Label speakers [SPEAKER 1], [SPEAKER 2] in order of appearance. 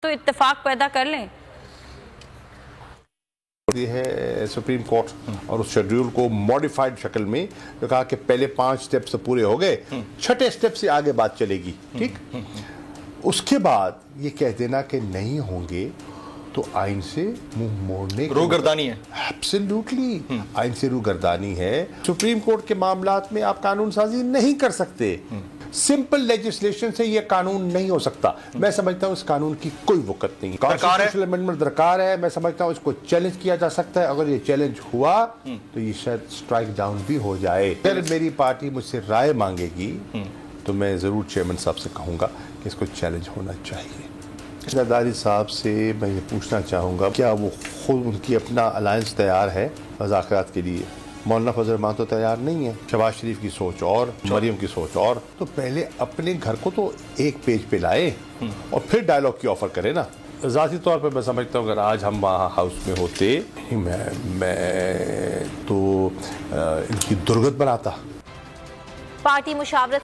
[SPEAKER 1] तो इत्तेफाक पैदा कर लें।
[SPEAKER 2] ये है सुप्रीम कोर्ट और उस शेड्यूल को मॉडिफाइड शक्ल में जो कहा कि पहले 5 स्टेप्स पूरे हो गए, छठे स्टेप से आगे बात चलेगी। ठीक, उसके बाद ये कह देना कि नहीं होंगे तो आइन से मुंह मोड़ने की
[SPEAKER 3] रूगर्दानी है।
[SPEAKER 2] एब्सोल्युटली आइन से रूगर्दानी है। सुप्रीम कोर्ट के मामलात में आप कानून साजी नहीं कर सकते। सिंपल लेजिस्लेशन से ये कानून नहीं हो सकता। मैं समझता हूँ इस कानून की कोई वक़्त नहीं। कॉन्स्टिट्यूशनल अमेंडमेंट दरकार है। मैं समझता हूँ इसको चैलेंज किया जा सकता है। अगर ये चैलेंज हुआ तो ये शायद स्ट्राइक डाउन भी हो जाए। अगर मेरी पार्टी मुझसे राय मांगेगी तो मैं ज़रूर चेयरमैन साहब से कहूँगा कि इसको चैलेंज होना चाहिए। जरदारी साहब से मैं ये पूछना चाहूँगा, क्या वो खुद उनकी अपना अलायंस तैयार है मुज़ाकरात के लिए? मौलाना फजल रहमान तो तैयार नहीं है। शहबाज शरीफ की सोच और मरियम की सोच और, तो पहले अपने घर को तो एक पेज पे लाए और फिर डायलॉग की ऑफर करे ना। ज़ाती तौर पे मैं समझता हूँ अगर आज हम वहाँ हाउस में होते मैं तो इनकी दुर्गत बनाता।
[SPEAKER 1] पार्टी मुशावरत